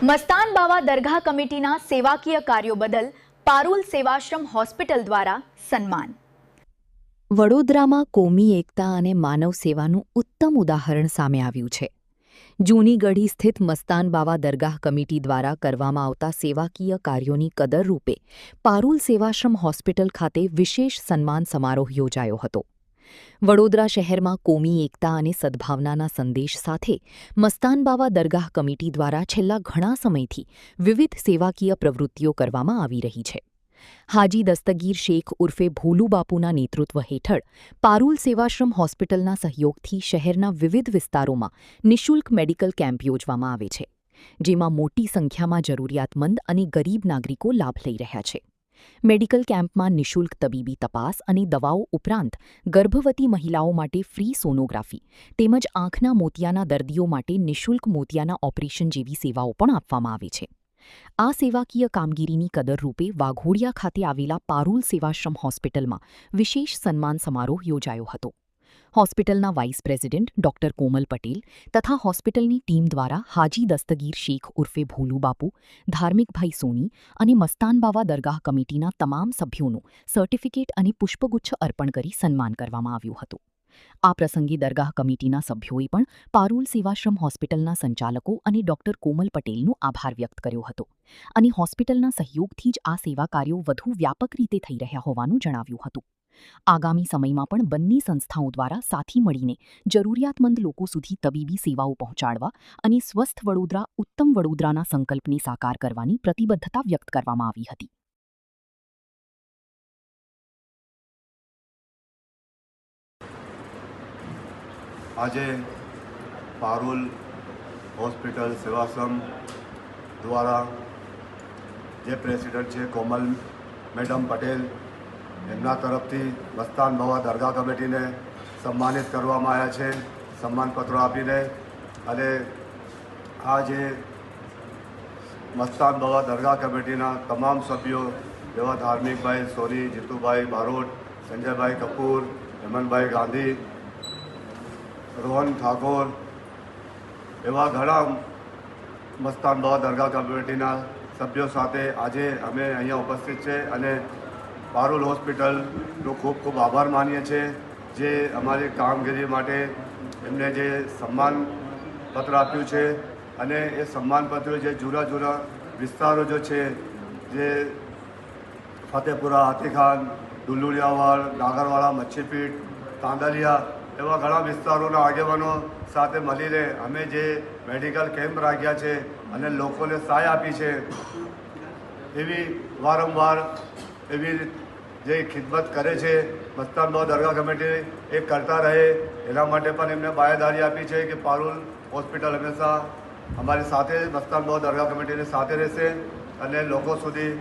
મસ્તાન બાવા દરગાહ કમિટીના સેવાકીય કાર્યો બદલ પારુલ સેવાશ્રમ હોસ્પિટલ દ્વારા સન્માન. વડોદરામાં કોમી એકતા અને માનવ સેવાનું ઉત્તમ ઉદાહરણ સામે આવ્યું છે. જૂની ગઢી સ્થિત મસ્તાન બાવા દરગાહ કમિટી દ્વારા કરવામાં આવતા સેવાકીય કાર્યોની કદર રૂપે પારુલ સેવાશ્રમ હોસ્પિટલ ખાતે વિશેષ સન્માન સમારોહ યોજાયો હતો. વડોદરા શહેરમાં કોમી એકતા અને સદ્ભાવનાના સંદેશ સાથે મસ્તાન બાવા દરગાહ કમિટી દ્વારા છેલ્લા ઘણા સમયથી વિવિધ સેવાકીય પ્રવૃત્તિઓ કરવામાં આવી રહી છે. હાજી દસ્તગીર શેખ ઉર્ફે ભોલુ બાપુના નેતૃત્વ હેઠળ પારુલ સેવાશ્રમ હોસ્પિટલના સહયોગથી શહેરના વિવિધ વિસ્તારોમાં નિઃશુલ્ક મેડિકલ કેમ્પ યોજવામાં આવે છે, જેમાં મોટી સંખ્યામાં જરૂરિયાતમંદ અને ગરીબ નાગરિકો લાભ લઈ રહ્યા છે. મેડિકલ કેમ્પમાં નિઃશુલ્ક તબીબી તપાસ અને દવાઓ ઉપરાંત ગર્ભવતી મહિલાઓ માટે ફ્રી સોનોગ્રાફી તેમજ આંખના મોતિયાના દર્દીઓ માટે નિઃશુલ્ક મોતિયાના ઓપરેશન જેવી સેવાઓ પણ આપવામાં આવે છે. આ સેવાકીય કામગીરીની કદર રૂપે વાઘોડિયા ખાતે આવેલા પારુલ સેવાશ્રમ હોસ્પિટલમાં વિશેષ સન્માન સમારોહ યોજાયો હતો. હોસ્પિટલના વાઇસ પ્રેસિડેન્ટ ડોક્ટર કોમલ પટેલ તથા હોસ્પિટલની ટીમ દ્વારા હાજી દસ્તગીર શેખ ઉર્ફે ભોલુ બાપુ, ધાર્મિકભાઈ સોની અને મસ્તાન બાવા દરગાહ કમિટીના તમામ સભ્યોનું સર્ટિફિકેટ અને પુષ્પગુચ્છ અર્પણ કરી સન્માન કરવામાં આવ્યું હતું. આ પ્રસંગે દરગાહ કમિટીના સભ્યોએ પણ પારુલ સેવાશ્રમ હોસ્પિટલના સંચાલકો અને ડોક્ટર કોમલ પટેલનો આભાર વ્યક્ત કર્યો હતો અને હોસ્પિટલના સહયોગથી જ આ સેવા કાર્યો વધુ વ્યાપક રીતે થઈ રહ્યા હોવાનું જણાવ્યું હતું. આગામી સમયમાં પણ બંને સંસ્થાઓ દ્વારા સાથી મળીને જરૂરિયાતમંદ લોકો સુધી તબીબી સેવાઓ પહોંચાડવા અને સ્વસ્થ વડોદરા ઉત્તમ વડોદરાના સંકલ્પને સાકાર કરવાની પ્રતિબદ્ધતા વ્યક્ત કરવામાં આવી હતી. આજે પારુલ હોસ્પિટલ સેવાશ્રમ દ્વારા જે પ્રેસિડેન્ટ છે કોમલ મેડમ પટેલ, એમના તરફથી મસ્તાન બાવા દરગાહ કમિટીને સન્માનિત કરવામાં આવ્યા છે સન્માનપત્રો આપીને. અને આ જે મસ્તાન બાવા દરગાહ કમિટીના તમામ સભ્યો જેવા ધાર્મિકભાઈ સોની, જીતુભાઈ બારોટ, સંજયભાઈ કપૂર, હેમંતભાઈ ગાંધી, રોહન ઠાકોર એવા ઘણા મસ્તાન બાવા દરગાહ કમિટીના સભ્યો સાથે આજે અમે અહીંયા ઉપસ્થિત છે અને પારુલ હોસ્પિટલનો ખૂબ ખૂબ આભાર માનીએ છીએ, જે અમારી કામગીરી માટે એમને જે સન્માનપત્ર આપ્યું છે. અને એ સન્માનપત્ર જે જુદા જુદા વિસ્તારો જે છે, જે ફતેપુરા, હાથીખાન, ડુલુડિયાવાડ, નાગરવાડા, મચ્છીપીઠ, તાંદલિયા એવા ઘણા વિસ્તારોના આગેવાનો સાથે મળીને અમે જે મેડિકલ કેમ્પ રાખ્યા છે અને લોકોને સહાય આપી છે, એવી વારંવાર એવી જે ખિદમત કરે છે મસ્તાન બાવા દરગાહ કમિટી એ કરતા રહે એના માટે પણ એમને બાંયધરી આપી છે કે પારુલ હોસ્પિટલ હંમેશા અમારી સાથે મસ્તાન બાવા દરગાહ કમિટીની સાથે રહેશે અને લોકો સુધી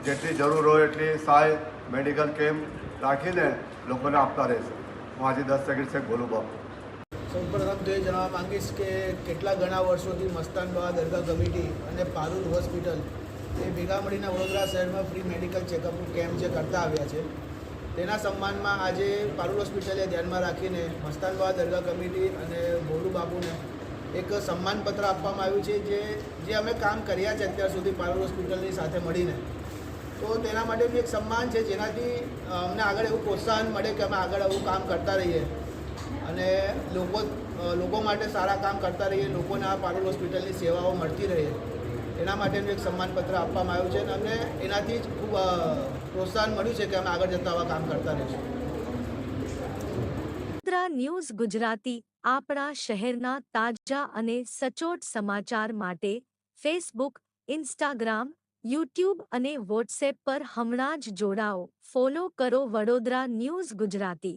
જેટલી જરૂર હોય એટલી સહાય મેડિકલ કેમ્પ રાખીને લોકોને આપતા રહેશે. હું આજે દસ્તગીર શેખ ભોલુ બાપુ. સૌપ્રથમ તો એ જણાવવા માંગીશ કે કેટલા ઘણા વર્ષોથી મસ્તાન બાવા દરગાહ કમિટી અને પારુલ હોસ્પિટલ એ ભેગા મળીને વડોદરા શહેરમાં ફ્રી મેડિકલ ચેકઅપનું કેમ્પ જે કરતા આવ્યા છે, તેના સન્માનમાં આજે પારુલ હોસ્પિટલે ધ્યાનમાં રાખીને મસ્તાન બાવા દરગાહ કમિટી અને ભોલુ બાપુને એક સન્માનપત્ર આપવામાં આવ્યું છે, જે અમે કામ કર્યા છે અત્યાર સુધી પારુલ હોસ્પિટલની સાથે મળીને. તો તેના માટેનું એક સન્માન છે, જેનાથી અમને આગળ એવું પ્રોત્સાહન મળે કે અમે આગળ આવું કામ કરતા રહીએ અને લોકો માટે સારા કામ કરતા રહીએ, લોકોને આ પારુલ હોસ્પિટલની સેવાઓ મળતી રહે. એના માટેનું એક સન્માનપત્ર આપવામાં આવ્યું છે અને અમને એનાથી જ ખૂબ પ્રોત્સાહન મળ્યું છે કે અમે આગળ જતા આવા કામ કરતા રહીશું. વડોદરા ન્યૂઝ ગુજરાતી આપણા શહેરના તાજા અને સચોટ સમાચાર માટે ફેસબુક, ઇન્સ્ટાગ્રામ, યુટ્યુબ અને વોટ્સએપ પર હમણાં જ જોડાઓ. ફોલો કરો વડોદરા ન્યૂઝ ગુજરાતી.